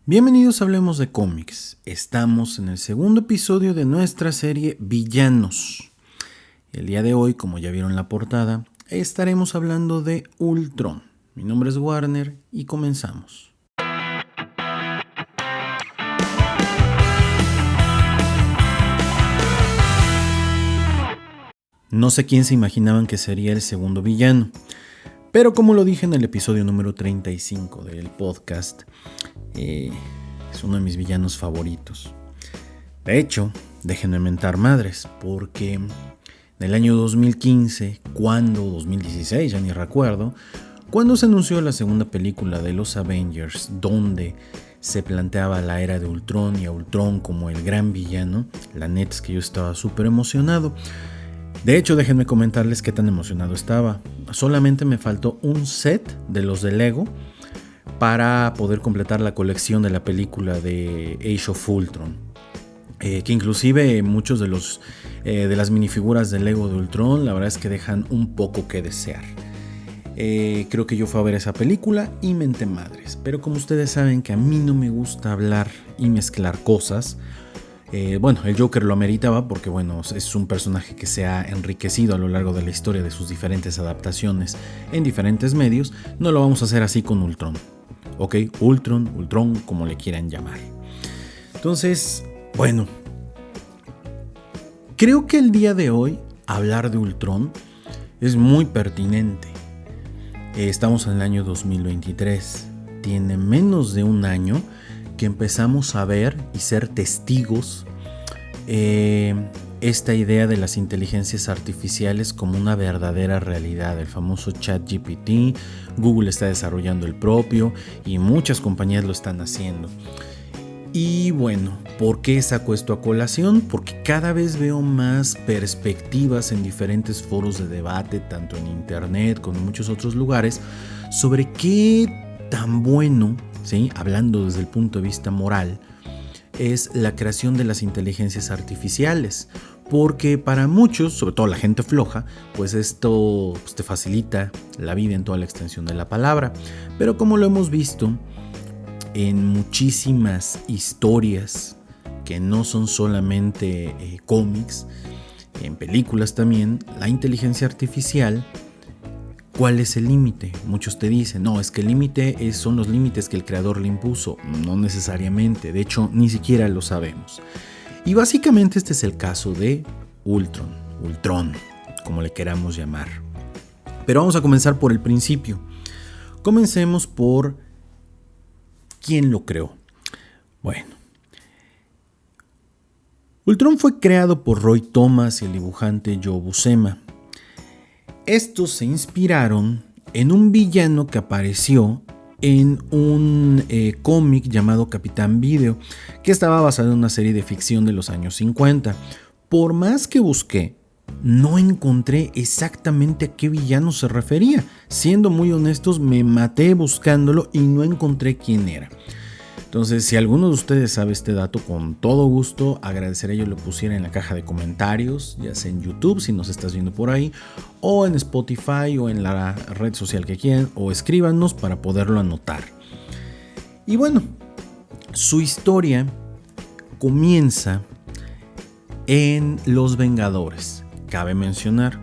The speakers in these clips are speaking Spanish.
Bienvenidos a Hablemos de Cómics. Estamos en el segundo episodio de nuestra serie Villanos. El día de hoy, como ya vieron la portada, estaremos hablando de Ultron. Mi nombre es Warner y comenzamos. No sé quién se imaginaban que sería el segundo villano, pero como lo dije en el episodio número 35 del podcast, es uno de mis villanos favoritos. De hecho, déjenme mentar madres, porque en el año 2015, 2016, ya ni recuerdo, cuando se anunció la segunda película de los Avengers, donde se planteaba la era de Ultron y a Ultron como el gran villano, la neta es que yo estaba súper emocionado. De hecho, déjenme comentarles qué tan emocionado estaba. Solamente me faltó un set de los de Lego para poder completar la colección de la película de Age of Ultron, que inclusive muchos de las minifiguras de Lego de Ultron, la verdad es que dejan un poco que desear. Creo que yo fui a ver esa película y menté madres, pero como ustedes saben que a mí no me gusta hablar y mezclar cosas, el Joker lo ameritaba porque es un personaje que se ha enriquecido a lo largo de la historia de sus diferentes adaptaciones en diferentes medios. No lo vamos a hacer así con Ultron. Ok, Ultron, como le quieran llamar. Entonces, creo que el día de hoy hablar de Ultron es muy pertinente. Estamos en el año 2023. Tiene menos de un año que empezamos a ver y ser testigos esta idea de las inteligencias artificiales como una verdadera realidad. El famoso ChatGPT, Google está desarrollando el propio y muchas compañías lo están haciendo. Y ¿por qué saco esto a colación? Porque cada vez veo más perspectivas en diferentes foros de debate, tanto en internet como en muchos otros lugares, sobre qué tan bueno, ¿sí?, hablando desde el punto de vista moral, es la creación de las inteligencias artificiales. Porque para muchos, sobre todo la gente floja, pues esto te facilita la vida en toda la extensión de la palabra. Pero como lo hemos visto en muchísimas historias que no son solamente cómics, en películas también, la inteligencia artificial, ¿cuál es el límite? Muchos te dicen, no, es que el límite son los límites que el creador le impuso. No necesariamente, de hecho ni siquiera lo sabemos. Y básicamente este es el caso de Ultron, como le queramos llamar. Pero vamos a comenzar por el principio. Comencemos por quién lo creó. Ultron fue creado por Roy Thomas y el dibujante Joe Buscema. Estos se inspiraron en un villano que apareció en un cómic llamado Capitán Video, que estaba basado en una serie de ficción de los años 50. Por más que busqué, no encontré exactamente a qué villano se refería. Siendo muy honestos, me maté buscándolo y no encontré quién era. Entonces, si alguno de ustedes sabe este dato, con todo gusto agradecería yo lo pusiera en la caja de comentarios, ya sea en YouTube si nos estás viendo por ahí, o en Spotify o en la red social que quieran, o escríbanos para poderlo anotar. Y su historia comienza en Los Vengadores. Cabe mencionar,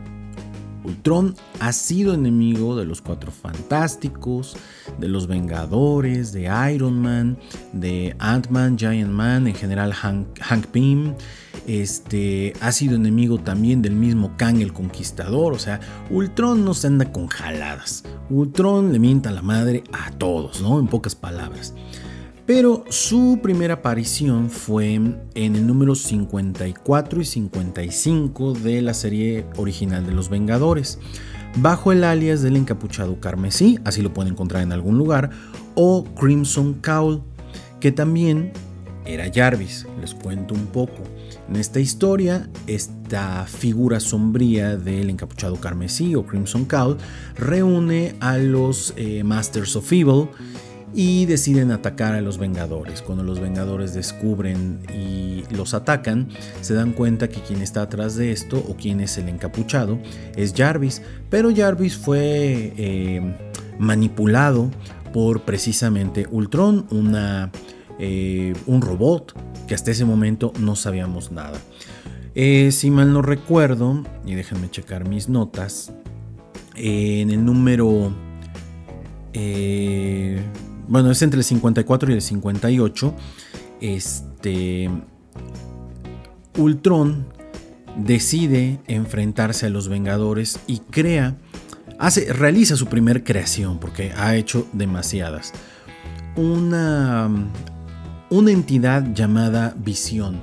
Ultron ha sido enemigo de los Cuatro Fantásticos, de los Vengadores, de Iron Man, de Ant-Man, Giant Man, en general Hank Pym. Ha sido enemigo también del mismo Kang el Conquistador. O sea, Ultron no se anda con jaladas. Ultron le mienta a la madre a todos, ¿no? En pocas palabras. Pero su primera aparición fue en el número 54 y 55 de la serie original de Los Vengadores, bajo el alias del Encapuchado Carmesí, así lo pueden encontrar en algún lugar, o Crimson Cowl, que también era Jarvis. Les cuento un poco. En esta historia, esta figura sombría del Encapuchado Carmesí o Crimson Cowl reúne a los Masters of Evil y deciden atacar a los Vengadores. Cuando los Vengadores descubren y los atacan, se dan cuenta que quien está atrás de esto, o quien es el encapuchado, es Jarvis. Pero Jarvis fue manipulado por precisamente Ultron, una un robot, que hasta ese momento no sabíamos nada. Si mal no recuerdo, y déjenme checar mis notas, en el número... bueno, es entre el 54 y el 58. Ultron decide enfrentarse a los Vengadores y realiza su primer creación, porque ha hecho demasiadas. Una entidad llamada Visión,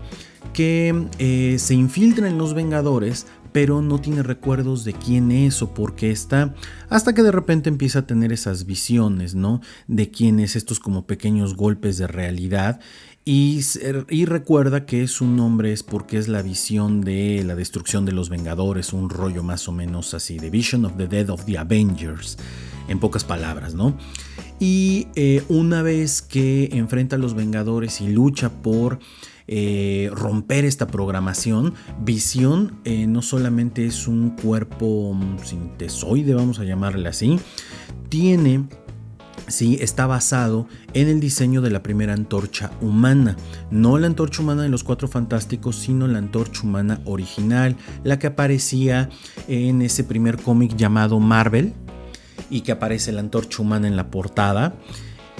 que se infiltra en los Vengadores, pero no tiene recuerdos de quién es o por qué está, hasta que de repente empieza a tener esas visiones, ¿no? De quién es, estos como pequeños golpes de realidad, y recuerda que su nombre es porque es la visión de la destrucción de los Vengadores, un rollo más o menos así, The Vision of the Death of the Avengers, en pocas palabras, ¿no? Y una vez que enfrenta a los Vengadores y lucha por romper esta programación, Visión no solamente es un cuerpo sintesoide, vamos a llamarle así, está basado en el diseño de la primera antorcha humana. No la antorcha humana de los Cuatro Fantásticos, sino la antorcha humana original, la que aparecía en ese primer cómic llamado Marvel, y que aparece la antorcha humana en la portada.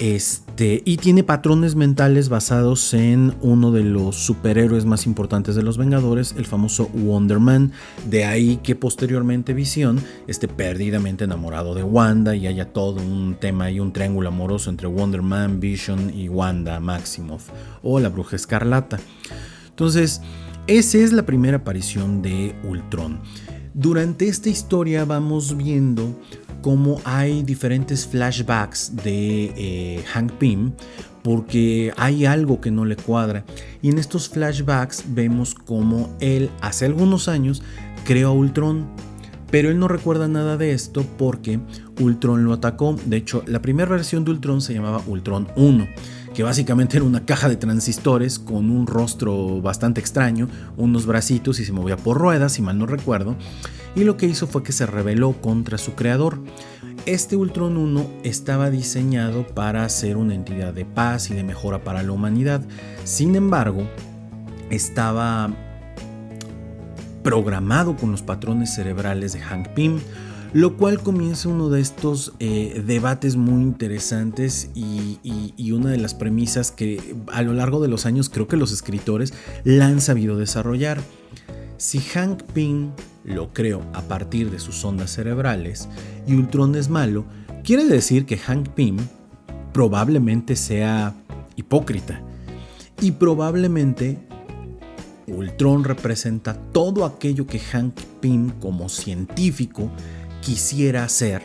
Y tiene patrones mentales basados en uno de los superhéroes más importantes de los Vengadores, el famoso Wonder Man. De ahí que posteriormente Visión esté perdidamente enamorado de Wanda y haya todo un tema y un triángulo amoroso entre Wonder Man, Vision y Wanda Maximoff, o la Bruja Escarlata. Entonces, esa es la primera aparición de Ultron. Durante esta historia vamos viendo cómo hay diferentes flashbacks de Hank Pym, porque hay algo que no le cuadra, y en estos flashbacks vemos cómo él hace algunos años creó a Ultron, pero él no recuerda nada de esto porque Ultron lo atacó. De hecho, la primera versión de Ultron se llamaba Ultron 1, que básicamente era una caja de transistores con un rostro bastante extraño, unos bracitos y se movía por ruedas, si mal no recuerdo. Y lo que hizo fue que se rebeló contra su creador. Este Ultron 1 estaba diseñado para ser una entidad de paz y de mejora para la humanidad. Sin embargo, estaba programado con los patrones cerebrales de Hank Pym, lo cual comienza uno de estos debates muy interesantes y una de las premisas que a lo largo de los años creo que los escritores la han sabido desarrollar. Si Hank Pym lo creó a partir de sus ondas cerebrales y Ultron es malo, quiere decir que Hank Pym probablemente sea hipócrita, y probablemente Ultron representa todo aquello que Hank Pym como científico quisiera hacer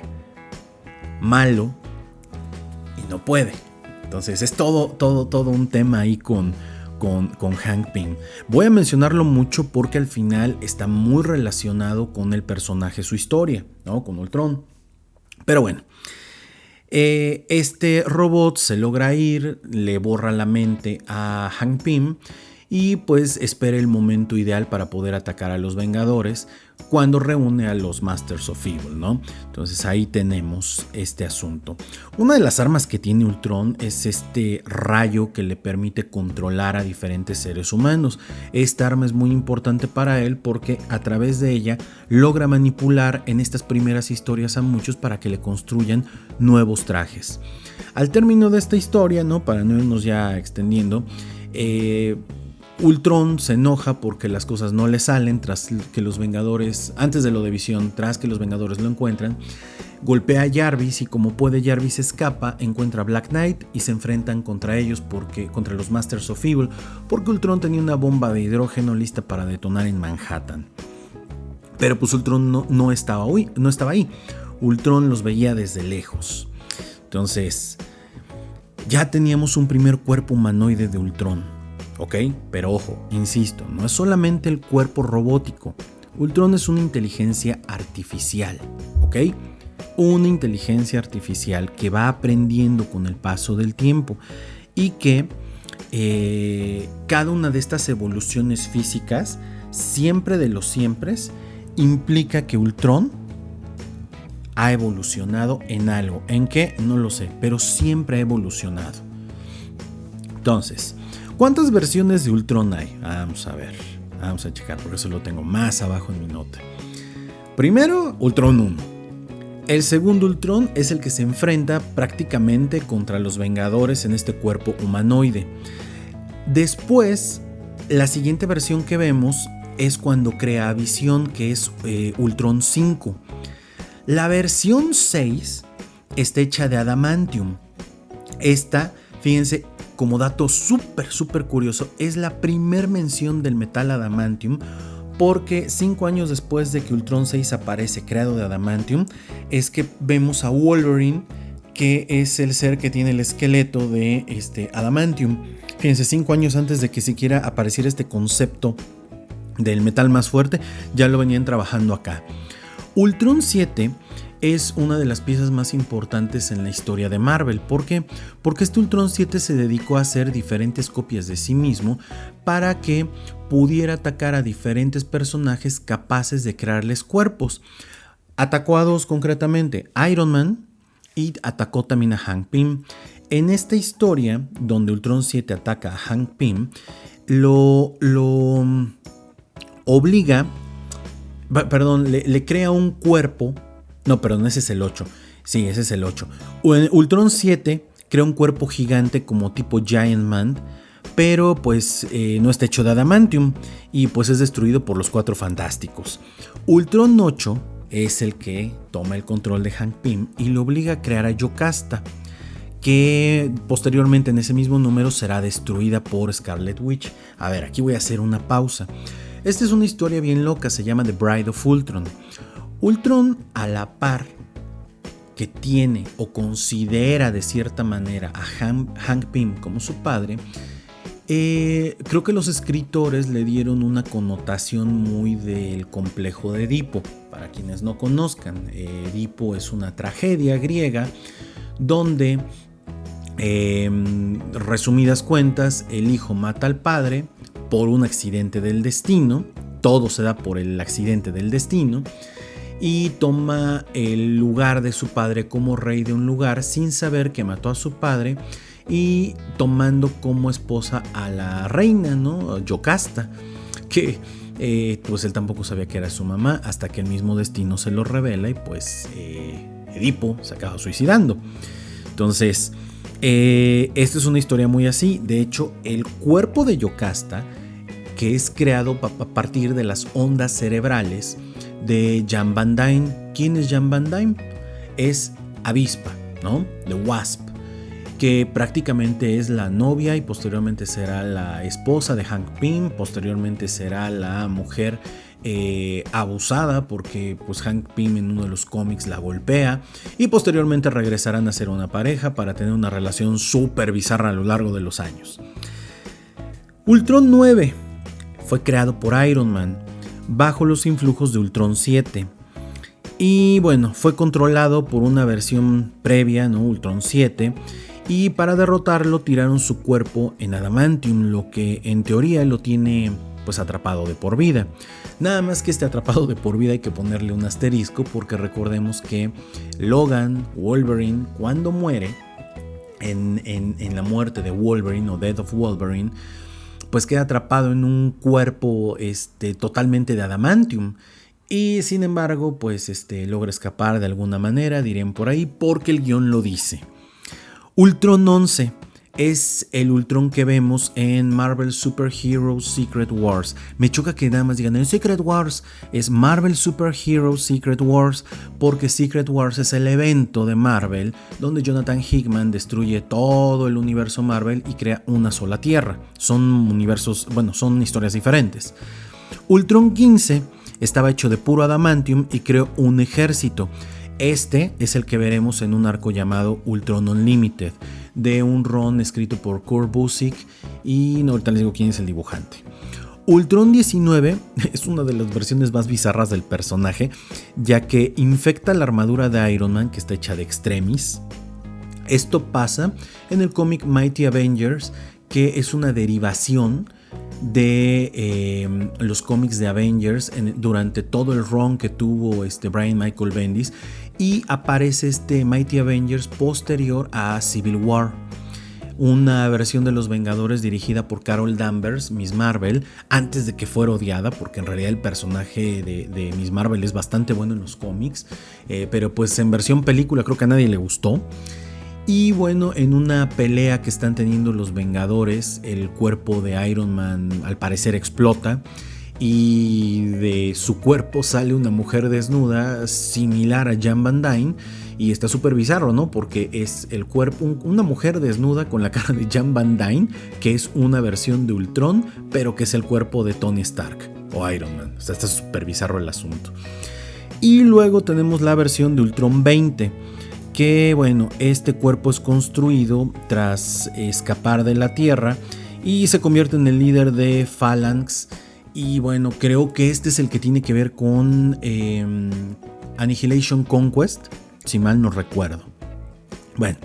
malo y no puede. Entonces es todo un tema ahí con Hank Pym. Voy a mencionarlo mucho porque al final está muy relacionado con el personaje, su historia, ¿no? Con Ultron. Pero bueno, este robot se logra ir, le borra la mente a Hank Pym y pues espera el momento ideal para poder atacar a los Vengadores cuando reúne a los Masters of Evil, ¿no? Entonces ahí tenemos este asunto. Una de las armas que tiene Ultron es este rayo que le permite controlar a diferentes seres humanos. Esta arma es muy importante para él porque a través de ella logra manipular en estas primeras historias a muchos para que le construyan nuevos trajes. Al término de esta historia, ¿no? Para no irnos ya extendiendo, Ultron se enoja porque las cosas no le salen tras que los Vengadores, antes de lo de Visión, tras que los Vengadores lo encuentran, golpea a Jarvis y como puede Jarvis escapa, encuentra a Black Knight y se enfrentan contra ellos contra los Masters of Evil, porque Ultron tenía una bomba de hidrógeno lista para detonar en Manhattan. Pero pues Ultron no estaba ahí, Ultron los veía desde lejos. Entonces, ya teníamos un primer cuerpo humanoide de Ultron. Ok, pero ojo, insisto, no es solamente el cuerpo robótico. Ultron es una inteligencia artificial, ¿ok? Una inteligencia artificial que va aprendiendo con el paso del tiempo y que cada una de estas evoluciones físicas, siempre de los siempres, implica que Ultron ha evolucionado en algo. ¿En qué? No lo sé, pero siempre ha evolucionado. Entonces, ¿cuántas versiones de Ultron hay? Vamos a ver, vamos a checar porque eso lo tengo más abajo en mi nota. Primero, Ultron 1. El segundo Ultron es el que se enfrenta prácticamente contra los Vengadores en este cuerpo humanoide. Después, la siguiente versión que vemos es cuando crea a Visión, que es Ultron 5. La versión 6 está hecha de adamantium. Esta, fíjense, como dato súper curioso, es la primer mención del metal adamantium, porque 5 años después de que Ultron 6 aparece creado de adamantium, es que vemos a Wolverine, que es el ser que tiene el esqueleto de adamantium. Fíjense, 5 años antes de que siquiera apareciera este concepto del metal más fuerte, ya lo venían trabajando acá. Ultron 7 es una de las piezas más importantes en la historia de Marvel. ¿Por qué? Porque este Ultron 7 se dedicó a hacer diferentes copias de sí mismo para que pudiera atacar a diferentes personajes capaces de crearles cuerpos. Atacó a 2 concretamente, Iron Man, y atacó también a Hank Pym. En esta historia, donde Ultron 7 ataca a Hank Pym, lo obliga, perdón, le crea un cuerpo. No, perdón, ese es el 8. Sí, ese es el 8. Ultron 7 crea un cuerpo gigante como tipo Giant Man, pero pues no está hecho de adamantium y pues es destruido por los 4 fantásticos. Ultron 8 es el que toma el control de Hank Pym y lo obliga a crear a Yocasta, que posteriormente en ese mismo número será destruida por Scarlet Witch. A ver, aquí voy a hacer una pausa. Esta es una historia bien loca, se llama The Bride of Ultron. Ultron, a la par que tiene o considera de cierta manera a Hank Pym como su padre, creo que los escritores le dieron una connotación muy del complejo de Edipo. Para quienes no conozcan, Edipo es una tragedia griega donde, resumidas cuentas, el hijo mata al padre por un accidente del destino. Todo se da por el accidente del destino. Y toma el lugar de su padre como rey de un lugar sin saber que mató a su padre y tomando como esposa a la reina, ¿no? Yocasta, que pues él tampoco sabía que era su mamá hasta que el mismo destino se lo revela y pues Edipo se acaba suicidando. Entonces, esta es una historia muy así. De hecho, el cuerpo de Yocasta, que es creado a partir de las ondas cerebrales de Jan Van Dyne. ¿Quién es Jan Van Dyne? Es Avispa, ¿no? De Wasp, que prácticamente es la novia y posteriormente será la esposa de Hank Pym, posteriormente será la mujer abusada porque pues Hank Pym en uno de los cómics la golpea y posteriormente regresarán a ser una pareja para tener una relación súper bizarra a lo largo de los años. Ultron 9 fue creado por Iron Man bajo los influjos de Ultron 7 y bueno, fue controlado por una versión previa, ¿no? Ultron 7, y para derrotarlo tiraron su cuerpo en adamantium, lo que en teoría lo tiene pues atrapado de por vida. Nada más que este atrapado de por vida hay que ponerle un asterisco porque recordemos que Logan, Wolverine, cuando muere en la muerte de Wolverine o Death of Wolverine, pues queda atrapado en un cuerpo totalmente de adamantium y sin embargo pues logra escapar de alguna manera, dirían por ahí, porque el guión lo dice. Ultron 11 es el Ultron que vemos en Marvel Super Heroes Secret Wars. Me choca que nada más digan el Secret Wars, es Marvel Super Heroes Secret Wars, porque Secret Wars es el evento de Marvel donde Jonathan Hickman destruye todo el universo Marvel y crea una sola Tierra. Son universos, bueno, son historias diferentes. Ultron 15 estaba hecho de puro adamantium y creó un ejército. Este es el que veremos en un arco llamado Ultron Unlimited, de un run escrito por Kurt Busiek y no, ahorita les digo quién es el dibujante. Ultron 19 es una de las versiones más bizarras del personaje, ya que infecta la armadura de Iron Man, que está hecha de extremis. Esto pasa en el cómic Mighty Avengers, que es una derivación de los cómics de Avengers durante todo el run que tuvo Brian Michael Bendis, y aparece Mighty Avengers posterior a Civil War. una versión de Los Vengadores dirigida por Carol Danvers, Miss Marvel, antes de que fuera odiada, porque en realidad el personaje de Miss Marvel es bastante bueno en los cómics, pero pues en versión película creo que a nadie le gustó. Y bueno, en una pelea que están teniendo los Vengadores, el cuerpo de Iron Man al parecer explota y de su cuerpo sale una mujer desnuda similar a Jan Van Dyne. Y está súper bizarro, ¿no? Porque es el cuerpo, una mujer desnuda con la cara de Jan Van Dyne, que es una versión de Ultron, pero que es el cuerpo de Tony Stark o Iron Man. O sea, está súper bizarro el asunto. Y luego tenemos la versión de Ultron 20, que bueno, este cuerpo es construido tras escapar de la Tierra y se convierte en el líder de Phalanx. Y bueno, creo que este es el que tiene que ver con Annihilation Conquest, si mal no recuerdo. Bueno,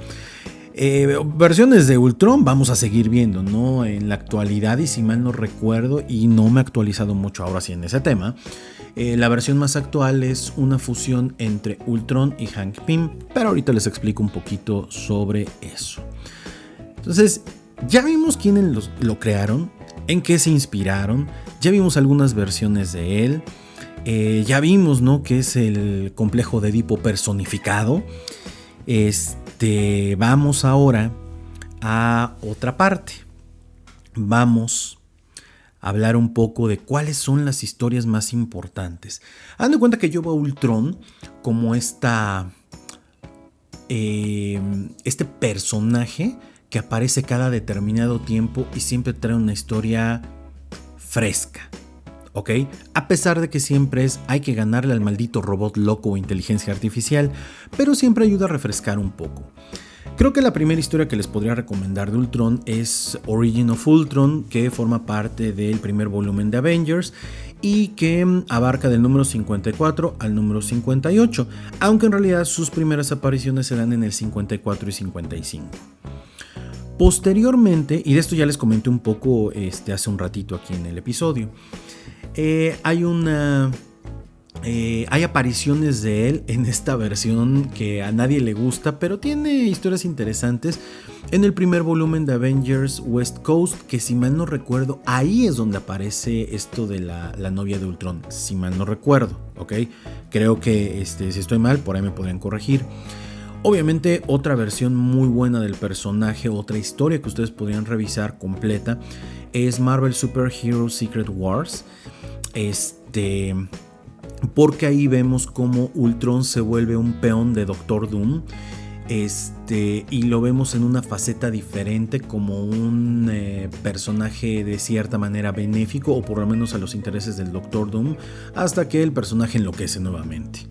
versiones de Ultron vamos a seguir viendo, ¿no? En la actualidad, y si mal no recuerdo, y no me he actualizado mucho ahora sí en ese tema, la versión más actual es una fusión entre Ultron y Hank Pym, pero ahorita les explico un poquito sobre eso. Entonces, ya vimos quiénes lo crearon, en qué se inspiraron, ya vimos algunas versiones de él. Ya vimos, ¿no?, que es el complejo de Edipo personificado. Vamos ahora a otra parte. Vamos a hablar un poco de cuáles son las historias más importantes. Dando en cuenta que yo veo a Ultron como este personaje que aparece cada determinado tiempo y siempre trae una historia fresca. ¿Ok? A pesar de que siempre hay que ganarle al maldito robot loco o inteligencia artificial, pero siempre ayuda a refrescar un poco. Creo que la primera historia que les podría recomendar de Ultron es Origin of Ultron, que forma parte del primer volumen de Avengers y que abarca del número 54 al número 58, aunque en realidad sus primeras apariciones se dan en el 54 y 55. Posteriormente, y de esto ya les comenté un poco hace un ratito aquí en el episodio, hay apariciones de él en esta versión que a nadie le gusta, pero tiene historias interesantes. En el primer volumen de Avengers West Coast, que si mal no recuerdo, ahí es donde aparece esto de la novia de Ultron, si mal no recuerdo, ¿ok? Creo que si estoy mal, por ahí me podrían corregir. Obviamente otra versión muy buena del personaje, otra historia que ustedes podrían revisar completa, es Marvel Super Hero Secret Wars. Porque ahí vemos cómo Ultron se vuelve un peón de Doctor Doom, y lo vemos en una faceta diferente, como un personaje de cierta manera benéfico, o por lo menos a los intereses del Doctor Doom, hasta que el personaje enloquece nuevamente.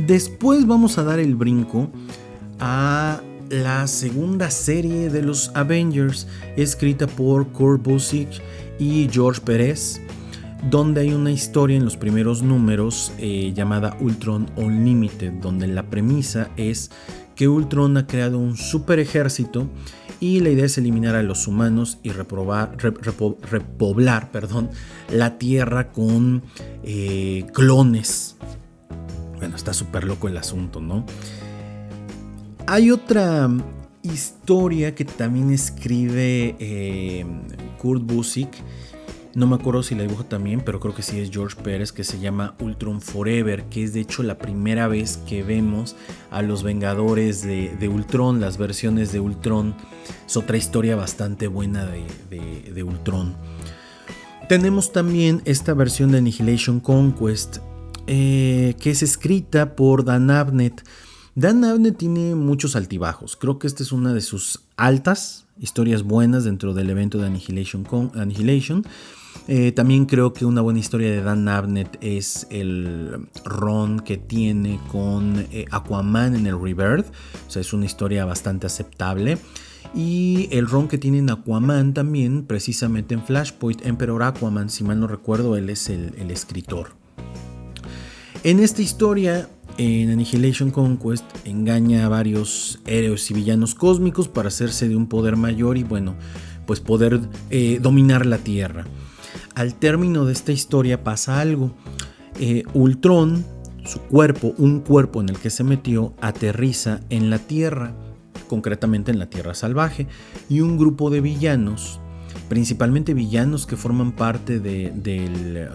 Después vamos a dar el brinco a la segunda serie de los Avengers, escrita por Kurt Busiek y George Pérez, donde hay una historia en los primeros números llamada Ultron Unlimited, donde la premisa es que Ultron ha creado un super ejército y la idea es eliminar a los humanos y repoblar la Tierra con clones. Bueno, está súper loco el asunto, ¿no? Hay otra historia que también escribe Kurt Busiek. No me acuerdo si la dibuja también, pero creo que sí es George Pérez, que se llama Ultron Forever, que es de hecho la primera vez que vemos a los Vengadores de Ultron, las versiones de Ultron. Es otra historia bastante buena de Ultron. Tenemos también esta versión de Annihilation Conquest, que es escrita por Dan Abnett. Dan Abnett tiene muchos altibajos. Creo que esta es una de sus altas historias buenas dentro del evento de Annihilation. También creo que una buena historia de Dan Abnett es el run que tiene con Aquaman en el Rebirth. O sea, es una historia bastante aceptable. Y el run que tiene en Aquaman también, precisamente en Flashpoint Emperor Aquaman, si mal no recuerdo, él es el escritor. En esta historia, en Annihilation Conquest, engaña a varios héroes y villanos cósmicos para hacerse de un poder mayor y bueno, pues poder dominar la Tierra. Al término de esta historia pasa algo. Ultron, su cuerpo, un cuerpo en el que se metió, aterriza en la Tierra, concretamente en la Tierra salvaje, y un grupo de villanos, principalmente villanos que forman parte del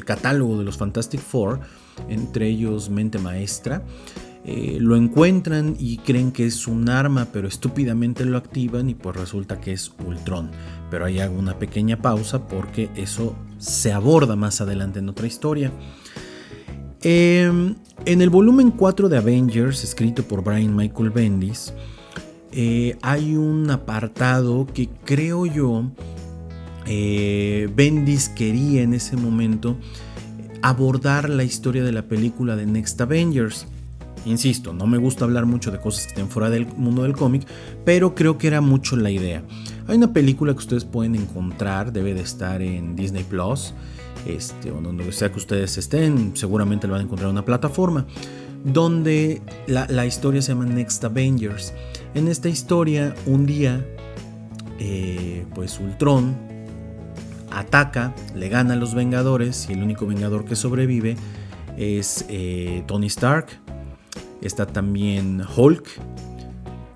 catálogo de los Fantastic Four, entre ellos Mente Maestra, lo encuentran y creen que es un arma, pero estúpidamente lo activan y pues resulta que es Ultron. Pero ahí hago una pequeña pausa porque eso se aborda más adelante en otra historia. En el volumen 4 de Avengers, escrito por Brian Michael Bendis, hay un apartado que creo yo Bendis quería en ese momento abordar la historia de la película de Next Avengers. Insisto, no me gusta hablar mucho de cosas que estén fuera del mundo del cómic, pero creo que era mucho la idea. Hay una película que ustedes pueden encontrar, debe de estar en Disney Plus, o donde sea que ustedes estén, seguramente la van a encontrar en una plataforma, donde la historia se llama Next Avengers. En esta historia, un día, pues Ultron ataca, le gana a los Vengadores y el único Vengador que sobrevive es Tony Stark. Está también Hulk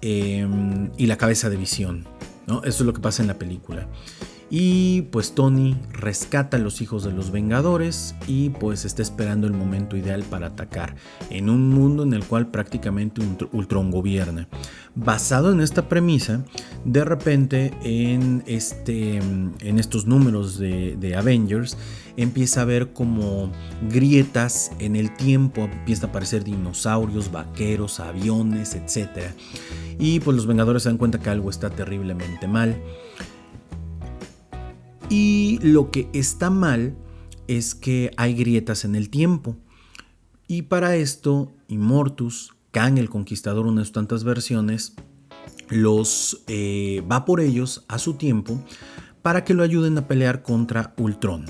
y la cabeza de Visión, ¿no? Eso es lo que pasa en la película. Y pues Tony rescata a los hijos de los Vengadores y pues está esperando el momento ideal para atacar en un mundo en el cual prácticamente Ultron gobierna. Basado en esta premisa, de repente en estos números de Avengers empieza a haber como grietas en el tiempo, empiezan a aparecer dinosaurios, vaqueros, aviones, etc. Y pues los Vengadores se dan cuenta que algo está terriblemente mal. Y lo que está mal es que hay grietas en el tiempo. Y para esto, Immortus, Kang el Conquistador, una de sus tantas versiones, va por ellos a su tiempo para que lo ayuden a pelear contra Ultron.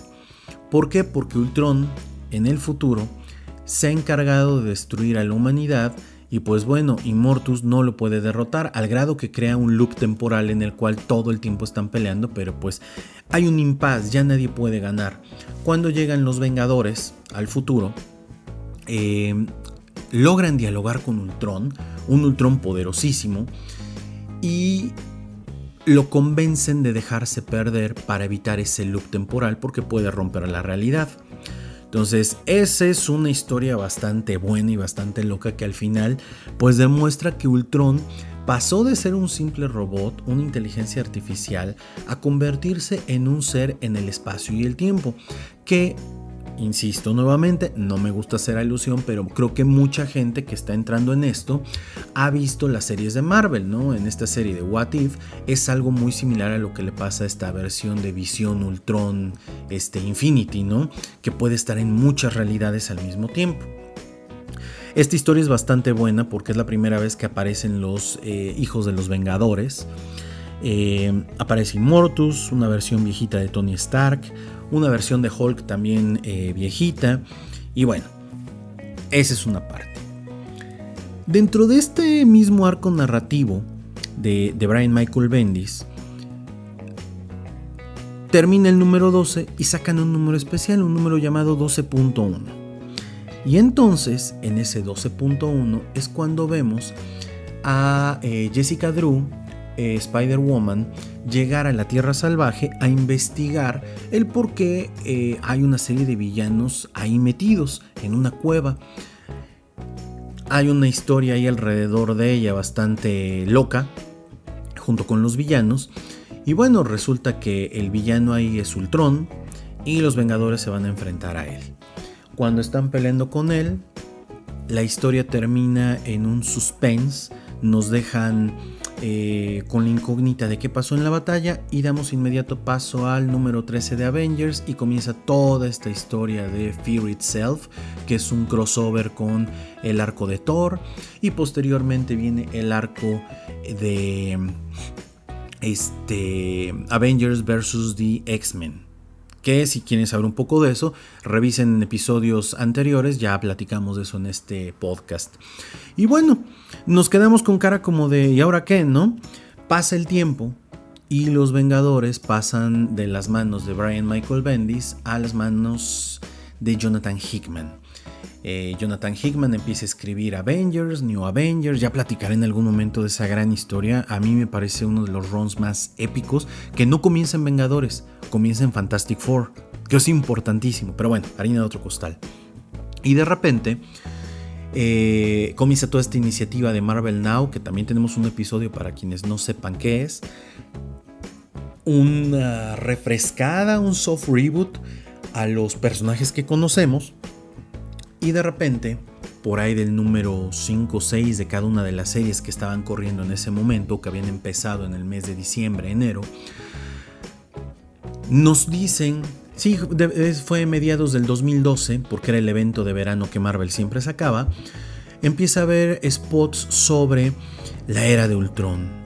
¿Por qué? Porque Ultron, en el futuro, se ha encargado de destruir a la humanidad. Y pues bueno, Immortus no lo puede derrotar, al grado que crea un loop temporal en el cual todo el tiempo están peleando, pero pues hay un impasse, ya nadie puede ganar. Cuando llegan los Vengadores al futuro, logran dialogar con Ultron, un Ultron poderosísimo, y lo convencen de dejarse perder para evitar ese loop temporal porque puede romper la realidad. Entonces, esa es una historia bastante buena y bastante loca que al final pues demuestra que Ultron pasó de ser un simple robot, una inteligencia artificial, a convertirse en un ser en el espacio y el tiempo, que, insisto nuevamente, no me gusta hacer alusión, pero creo que mucha gente que está entrando en esto ha visto las series de Marvel, ¿no? En esta serie de What If es algo muy similar a lo que le pasa a esta versión de Visión Ultron Infinity, ¿no? Que puede estar en muchas realidades al mismo tiempo. Esta historia es bastante buena porque es la primera vez que aparecen los hijos de los Vengadores. Aparece Immortus, una versión viejita de Tony Stark, una versión de Hulk también viejita, y bueno, esa es una parte. Dentro de este mismo arco narrativo de Brian Michael Bendis, termina el número 12 y sacan un número especial, un número llamado 12.1. Y entonces, en ese 12.1 es cuando vemos a Jessica Drew, Spider-Woman, llegar a la Tierra Salvaje a investigar el por qué hay una serie de villanos ahí metidos en una cueva. Hay una historia ahí alrededor de ella bastante loca, junto con los villanos. Y bueno, resulta que el villano ahí es Ultron y los Vengadores se van a enfrentar a él. Cuando están peleando con él, la historia termina en un suspense. Nos dejan con la incógnita de qué pasó en la batalla y damos inmediato paso al número 13 de Avengers y comienza toda esta historia de Fear Itself, que es un crossover con el arco de Thor, y posteriormente viene el arco de Avengers vs. The X-Men, que si quieren saber un poco de eso, revisen en episodios anteriores, ya platicamos de eso en este podcast. Y bueno, nos quedamos con cara como de ¿y ahora qué? ¿No? Pasa el tiempo y los Vengadores pasan de las manos de Brian Michael Bendis a las manos de Jonathan Hickman. Jonathan Hickman empieza a escribir Avengers, New Avengers. Ya platicaré en algún momento de esa gran historia. A mí me parece uno de los runs más épicos, que no comienza en Vengadores, comienza en Fantastic Four, que es importantísimo, pero bueno, harina de otro costal. Y de repente comienza toda esta iniciativa de Marvel Now, que también tenemos un episodio para quienes no sepan qué es. Una refrescada, un soft reboot a los personajes que conocemos. Y de repente, por ahí del número 5 o 6 de cada una de las series que estaban corriendo en ese momento, que habían empezado en el mes de diciembre, enero, nos dicen, sí, fue mediados del 2012, porque era el evento de verano que Marvel siempre sacaba, empieza a haber spots sobre la era de Ultron.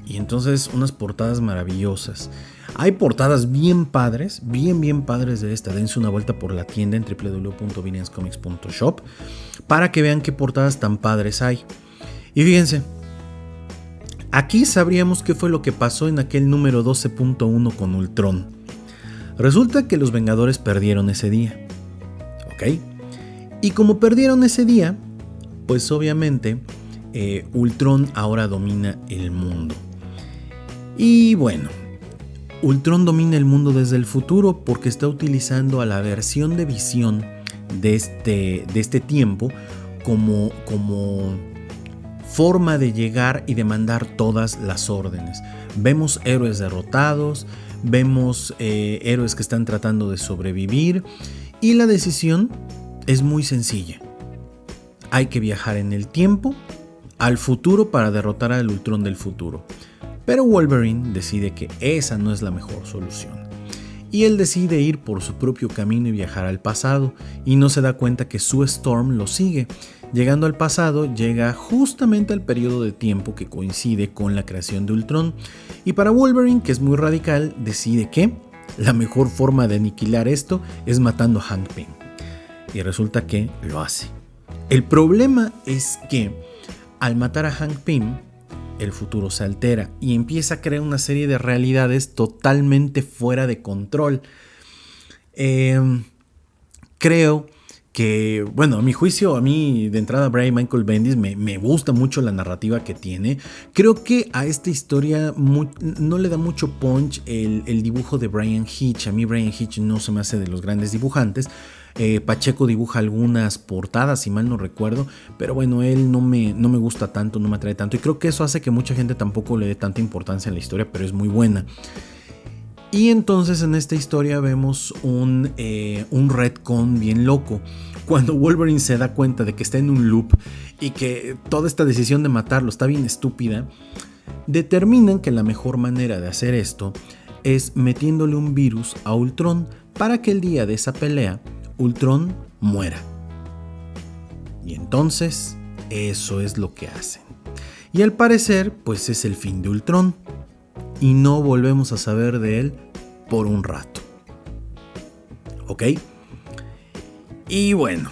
Y entonces unas portadas maravillosas. Hay portadas bien padres, bien padres de esta. Dense una vuelta por la tienda en www.villanscomics.shop para que vean qué portadas tan padres hay. Y fíjense, aquí sabríamos qué fue lo que pasó en aquel número 12.1 con Ultron. Resulta que los Vengadores perdieron ese día, ¿ok? Y como perdieron ese día, pues obviamente Ultron ahora domina el mundo. Y bueno, Ultron domina el mundo desde el futuro porque está utilizando a la versión de Visión de este tiempo como forma de llegar y de mandar todas las órdenes. Vemos héroes derrotados, vemos héroes que están tratando de sobrevivir, y la decisión es muy sencilla. Hay que viajar en el tiempo al futuro para derrotar al Ultron del futuro. Pero Wolverine decide que esa no es la mejor solución. Y él decide ir por su propio camino y viajar al pasado, y no se da cuenta que Sue Storm lo sigue. Llegando al pasado, llega justamente al periodo de tiempo que coincide con la creación de Ultron. Y para Wolverine, que es muy radical, decide que la mejor forma de aniquilar esto es matando a Hank Pym. Y resulta que lo hace. El problema es que al matar a Hank Pym, el futuro se altera y empieza a crear una serie de realidades totalmente fuera de control. Creo que, bueno, a mi juicio, a mí de entrada Brian Michael Bendis me gusta mucho la narrativa que tiene. Creo que a esta historia no le da mucho punch el dibujo de Brian Hitch. A mí Brian Hitch no se me hace de los grandes dibujantes. Pacheco dibuja algunas portadas, si mal no recuerdo, pero bueno, él no me gusta tanto, no me atrae tanto, y creo que eso hace que mucha gente tampoco le dé tanta importancia a la historia, pero es muy buena. Y entonces en esta historia vemos un retcon bien loco. Cuando Wolverine se da cuenta de que está en un loop y que toda esta decisión de matarlo está bien estúpida, determinan que la mejor manera de hacer esto es metiéndole un virus a Ultron para que el día de esa pelea Ultron muera. Y entonces eso es lo que hacen. Y al parecer pues es el fin de Ultron, y no volvemos a saber de él por un rato. ¿Ok? Y bueno,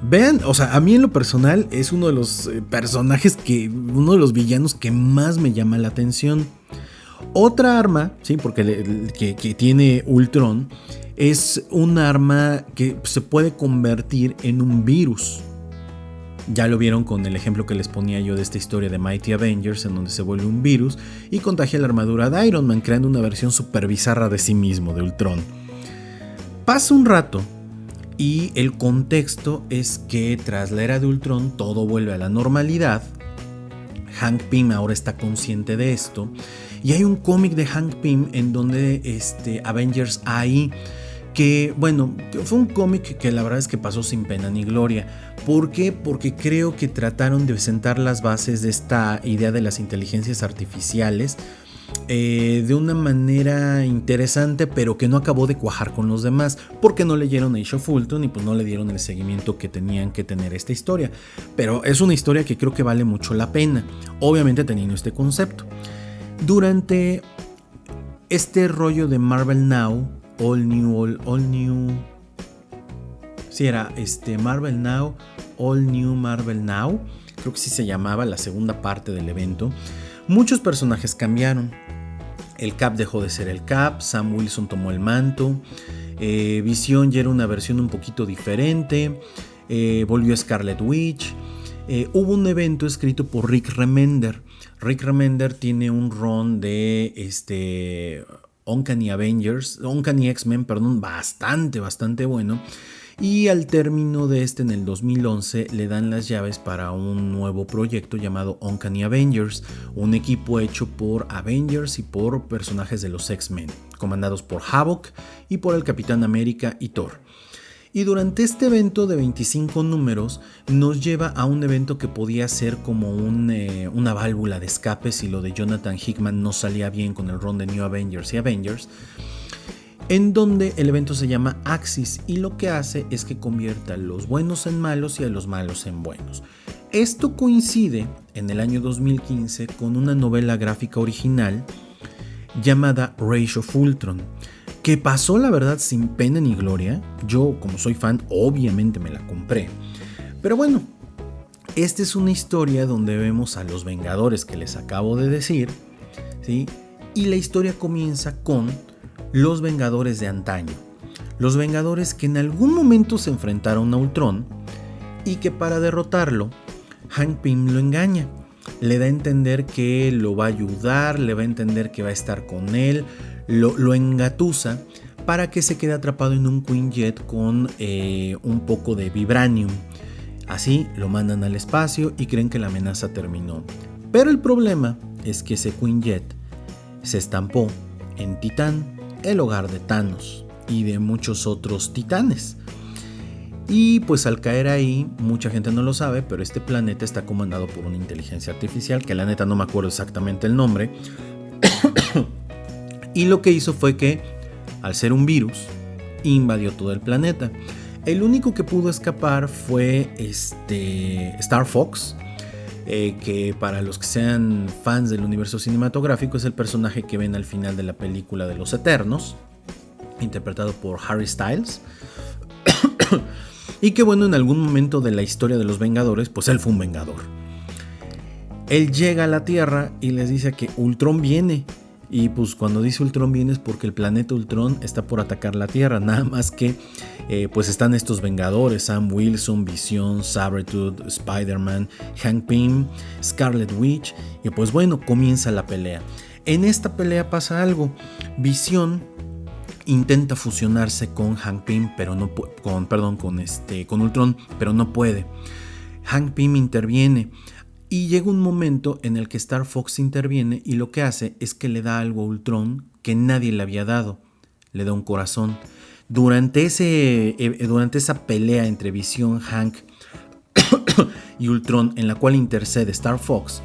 vean, o sea, a mí en lo personal es uno de los personajes uno de los villanos que más me llama la atención. Otra arma, sí, porque que tiene Ultron, es un arma que se puede convertir en un virus. Ya lo vieron con el ejemplo que les ponía yo de esta historia de Mighty Avengers, en donde se vuelve un virus y contagia la armadura de Iron Man, creando una versión super bizarra de sí mismo, de Ultron. Pasa un rato y el contexto es que tras la era de Ultron todo vuelve a la normalidad. Hank Pym ahora está consciente de esto, y hay un cómic de Hank Pym en donde Avengers AI, que bueno, fue un cómic que la verdad es que pasó sin pena ni gloria. ¿Por qué? Porque creo que trataron de sentar las bases de esta idea de las inteligencias artificiales de una manera interesante, pero que no acabó de cuajar con los demás, porque no leyeron Age of Ultron y pues no le dieron el seguimiento que tenían que tener esta historia. Pero es una historia que creo que vale mucho la pena, obviamente teniendo este concepto. Durante este rollo de Marvel Now, All New. Sí, era Marvel Now, All New Marvel Now. Creo que sí se llamaba la segunda parte del evento. Muchos personajes cambiaron. El Cap dejó de ser el Cap. Sam Wilson tomó el manto. Visión ya era una versión un poquito diferente. Volvió Scarlet Witch. Hubo un evento escrito por Rick Remender. Rick Remender tiene un run de Uncanny X-Men, perdón, bastante bueno. Y al término de en el 2011, le dan las llaves para un nuevo proyecto llamado Uncanny Avengers, un equipo hecho por Avengers y por personajes de los X-Men, comandados por Havoc y por el Capitán América y Thor. Y durante este evento de 25 números nos lleva a un evento que podía ser como una válvula de escape si lo de Jonathan Hickman no salía bien con el run de New Avengers y Avengers, en donde el evento se llama Axis y lo que hace es que convierta a los buenos en malos y a los malos en buenos. Esto coincide en el año 2015 con una novela gráfica original llamada Age of Ultron, que pasó la verdad sin pena ni gloria. Yo, como soy fan, obviamente me la compré. Pero bueno, esta es una historia donde vemos a los Vengadores que les acabo de decir, ¿sí? Y la historia comienza con los Vengadores de antaño. Los Vengadores que en algún momento se enfrentaron a Ultron y que para derrotarlo, Hank Pym lo engaña. Le da a entender que lo va a ayudar, le va a entender que va a estar con él, lo engatusa para que se quede atrapado en un Quinjet con un poco de vibranium. Así lo mandan al espacio y creen que la amenaza terminó. Pero el problema es que ese Quinjet se estampó en Titán, el hogar de Thanos y de muchos otros titanes. Y pues al caer ahí, mucha gente no lo sabe, pero este planeta está comandado por una inteligencia artificial, que la neta no me acuerdo exactamente el nombre. Y lo que hizo fue que, al ser un virus, invadió todo el planeta. El único que pudo escapar fue Star Fox, que para los que sean fans del universo cinematográfico es el personaje que ven al final de la película de Los Eternos, interpretado por Harry Styles. Y que bueno, en algún momento de la historia de los Vengadores, pues él fue un Vengador. Él llega a la Tierra y les dice que Ultron viene. Y pues cuando dice Ultron viene es porque el planeta Ultron está por atacar la Tierra. Nada más que pues están estos Vengadores: Sam Wilson, Visión, Sabretooth, Spider-Man, Hank Pym, Scarlet Witch. Y pues bueno, comienza la pelea. En esta pelea pasa algo. Visión intenta fusionarse con Hank Pym, pero no con Ultron, pero no puede. Hank Pym interviene. Y llega un momento en el que Star Fox interviene y lo que hace es que le da algo a Ultron que nadie le había dado. Le da un corazón. Durante esa pelea entre Visión, Hank y Ultron, en la cual intercede Star Fox,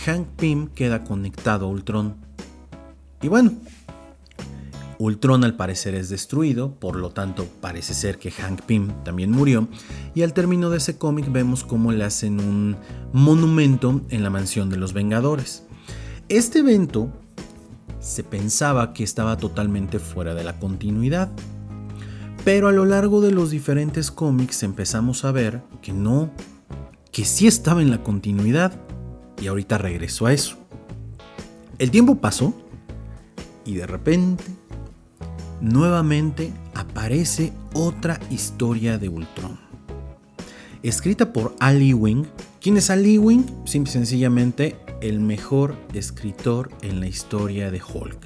Hank Pym queda conectado a Ultron. Y bueno, Ultron al parecer es destruido, por lo tanto parece ser que Hank Pym también murió, y al término de ese cómic vemos cómo le hacen un monumento en la mansión de los Vengadores. Este evento se pensaba que estaba totalmente fuera de la continuidad, pero a lo largo de los diferentes cómics empezamos a ver que no, que sí estaba en la continuidad, y ahorita regreso a eso. El tiempo pasó y de repente nuevamente aparece otra historia de Ultron, escrita por Al Ewing. ¿Quién es Al Ewing? Simple y sencillamente el mejor escritor en la historia de Hulk.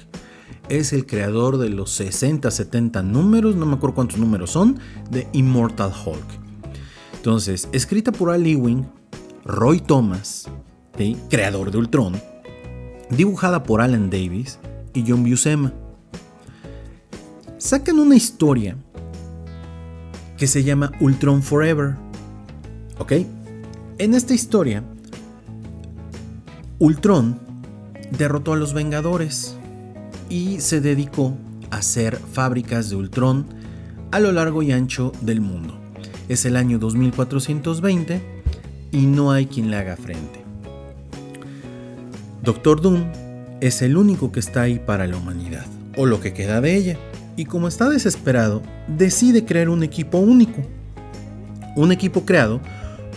Es el creador de los 60-70 números, no me acuerdo cuántos números son, de Immortal Hulk. Entonces, escrita por Al Ewing, Roy Thomas, ¿sí?, creador de Ultron, dibujada por Alan Davis y John Buscema. Sacan una historia que se llama Ultron Forever. ¿Ok? En esta historia, Ultron derrotó a los Vengadores y se dedicó a hacer fábricas de Ultron a lo largo y ancho del mundo. Es el año 2420 y no hay quien le haga frente. Doctor Doom es el único que está ahí para la humanidad, o lo que queda de ella. Y como está desesperado, decide crear un equipo único. Un equipo creado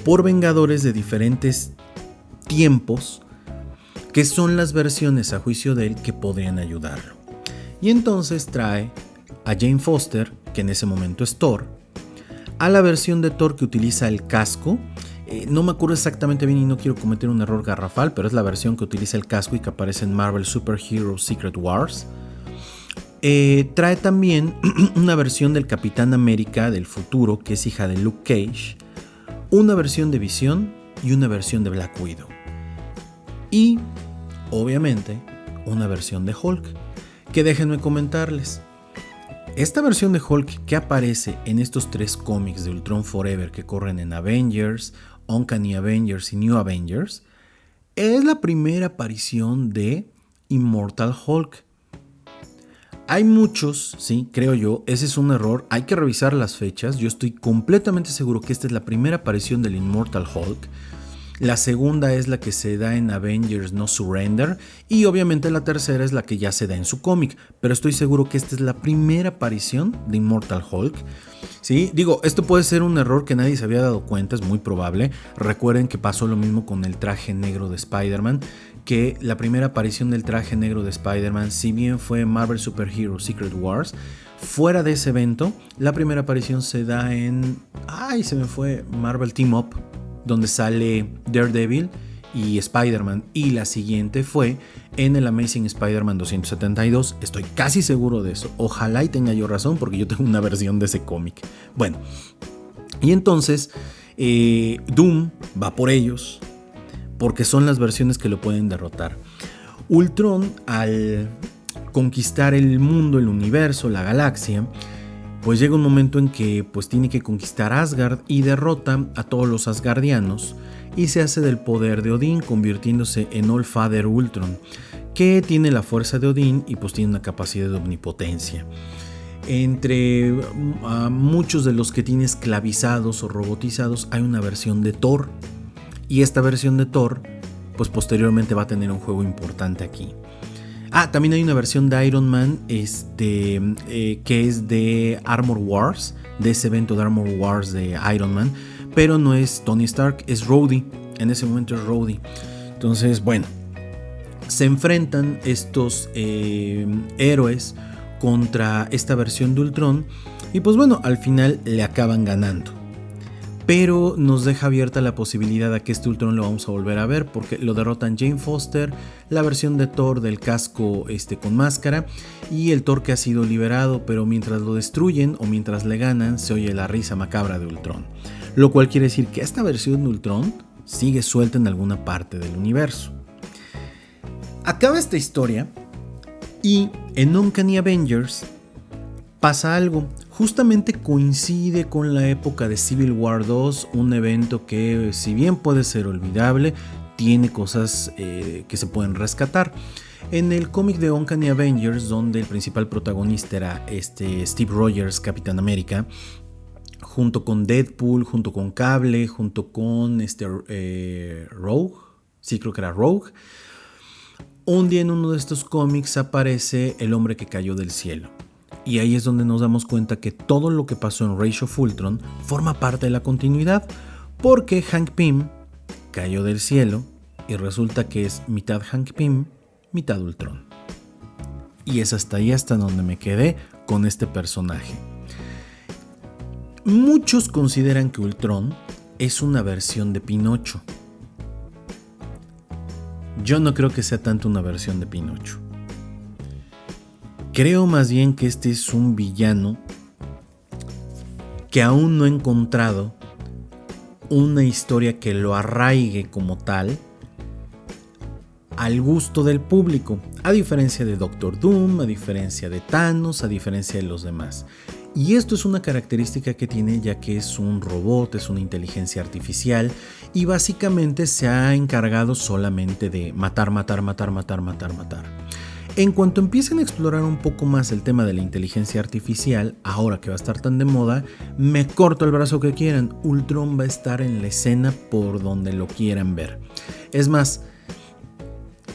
por Vengadores de diferentes tiempos, que son las versiones a juicio de él que podrían ayudarlo. Y entonces trae a Jane Foster, que en ese momento es Thor, a la versión de Thor que utiliza el casco. No me acuerdo exactamente bien y no quiero cometer un error garrafal, pero es la versión que utiliza el casco y que aparece en Marvel Super Hero Secret Wars. Trae también una versión del Capitán América del futuro, que es hija de Luke Cage, una versión de Visión y una versión de Black Widow. Y, obviamente, una versión de Hulk, que déjenme comentarles. Esta versión de Hulk que aparece en estos 3 cómics de Ultron Forever que corren en Avengers, Uncanny Avengers y New Avengers, es la primera aparición de Immortal Hulk. Hay muchos, sí, creo yo, ese es un error, hay que revisar las fechas. Yo estoy completamente seguro que esta es la primera aparición del Immortal Hulk. La segunda es la que se da en Avengers No Surrender y obviamente la tercera es la que ya se da en su cómic, pero estoy seguro que esta es la primera aparición de Immortal Hulk. Sí, digo, esto puede ser un error que nadie se había dado cuenta, es muy probable. Recuerden que pasó lo mismo con el traje negro de Spider-Man, que la primera aparición del traje negro de Spider-Man, si bien fue Marvel Super Hero Secret Wars, fuera de ese evento, la primera aparición se da en... se me fue Marvel Team Up, donde sale Daredevil y Spider-Man, y la siguiente fue en el Amazing Spider-Man 272. Estoy casi seguro de eso, ojalá y tenga yo razón porque yo tengo una versión de ese cómic. Bueno, y entonces Doom va por ellos porque son las versiones que lo pueden derrotar. Ultron, al conquistar el mundo, el universo, la galaxia, pues llega un momento en que pues tiene que conquistar Asgard y derrota a todos los asgardianos y se hace del poder de Odín, convirtiéndose en All Father Ultron, que tiene la fuerza de Odín y pues tiene una capacidad de omnipotencia. Entre muchos de los que tiene esclavizados o robotizados hay una versión de Thor, y esta versión de Thor pues posteriormente va a tener un juego importante aquí. También hay una versión de Iron Man que es de Armor Wars, de ese evento de Armor Wars de Iron Man, pero no es Tony Stark, es Rhodey, en ese momento es Rhodey. Entonces, bueno, se enfrentan estos héroes contra esta versión de Ultron y pues bueno, al final le acaban ganando. Pero nos deja abierta la posibilidad a que este Ultron lo vamos a volver a ver, porque lo derrotan Jane Foster, la versión de Thor del casco con máscara y el Thor que ha sido liberado, pero mientras lo destruyen o mientras le ganan se oye la risa macabra de Ultron, lo cual quiere decir que esta versión de Ultron sigue suelta en alguna parte del universo. Acaba esta historia y en Uncanny Avengers pasa algo. Justamente coincide con la época de Civil War 2, un evento que, si bien puede ser olvidable, tiene cosas que se pueden rescatar. En el cómic de Uncanny Avengers, donde el principal protagonista era Steve Rogers, Capitán América, junto con Deadpool, junto con Cable, junto con Rogue, sí creo que era Rogue, un día en uno de estos cómics aparece el hombre que cayó del cielo. Y ahí es donde nos damos cuenta que todo lo que pasó en Age of Ultron forma parte de la continuidad, porque Hank Pym cayó del cielo y resulta que es mitad Hank Pym, mitad Ultron. Y es hasta ahí hasta donde me quedé con este personaje. Muchos consideran que Ultron es una versión de Pinocho. Yo no creo que sea tanto una versión de Pinocho. Creo más bien que este es un villano que aún no ha encontrado una historia que lo arraigue como tal al gusto del público, a diferencia de Doctor Doom, a diferencia de Thanos, a diferencia de los demás. Y esto es una característica que tiene, ya que es un robot, es una inteligencia artificial y básicamente se ha encargado solamente de matar. En cuanto empiecen a explorar un poco más el tema de la inteligencia artificial, ahora que va a estar tan de moda, me corto el brazo que quieran, Ultron va a estar en la escena por donde lo quieran ver. Es más,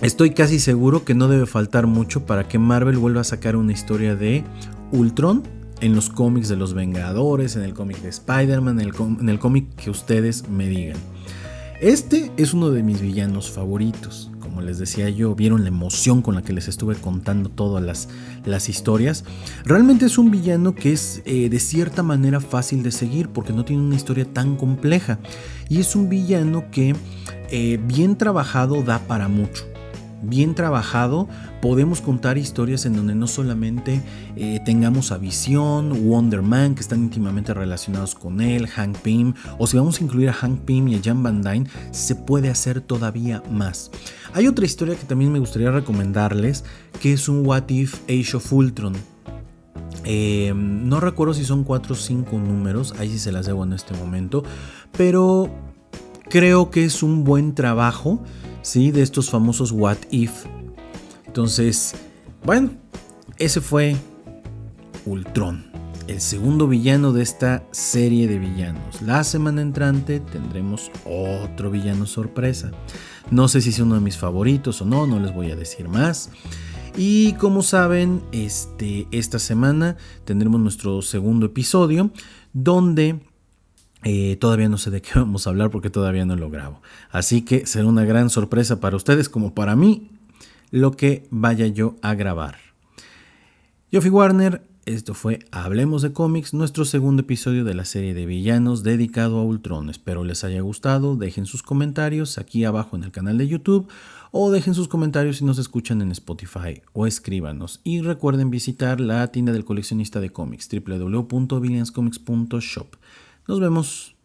estoy casi seguro que no debe faltar mucho para que Marvel vuelva a sacar una historia de Ultron en los cómics de los Vengadores, en el cómic de Spider-Man, en el cómic que ustedes me digan. Este es uno de mis villanos favoritos. Como les decía yo, vieron la emoción con la que les estuve contando todas las historias. Realmente es un villano que es de cierta manera fácil de seguir porque no tiene una historia tan compleja. Y es un villano que bien trabajado da para mucho. Bien trabajado, podemos contar historias en donde no solamente tengamos a Visión, Wonder Man, que están íntimamente relacionados con él, Hank Pym, o si vamos a incluir a Hank Pym y a Jan Van Dyne, se puede hacer todavía más. Hay otra historia que también me gustaría recomendarles, que es un What If Age of Ultron. No recuerdo si son 4 o 5 números, ahí sí se las debo en este momento, pero creo que es un buen trabajo, ¿sí? De estos famosos What If. Entonces, bueno, ese fue Ultron, el segundo villano de esta serie de villanos. La semana entrante tendremos otro villano sorpresa. No sé si es uno de mis favoritos o no, no les voy a decir más. Y como saben, esta semana tendremos nuestro segundo episodio donde todavía no sé de qué vamos a hablar porque todavía no lo grabo. Así que será una gran sorpresa para ustedes como para mí lo que vaya yo a grabar. Yo fui Warner, esto fue Hablemos de Cómics, nuestro segundo episodio de la serie de villanos dedicado a Ultron. Espero les haya gustado, dejen sus comentarios aquí abajo en el canal de YouTube o dejen sus comentarios si nos escuchan en Spotify o escríbanos. Y recuerden visitar la tienda del coleccionista de cómics www.villanscomics.shop. Nos vemos.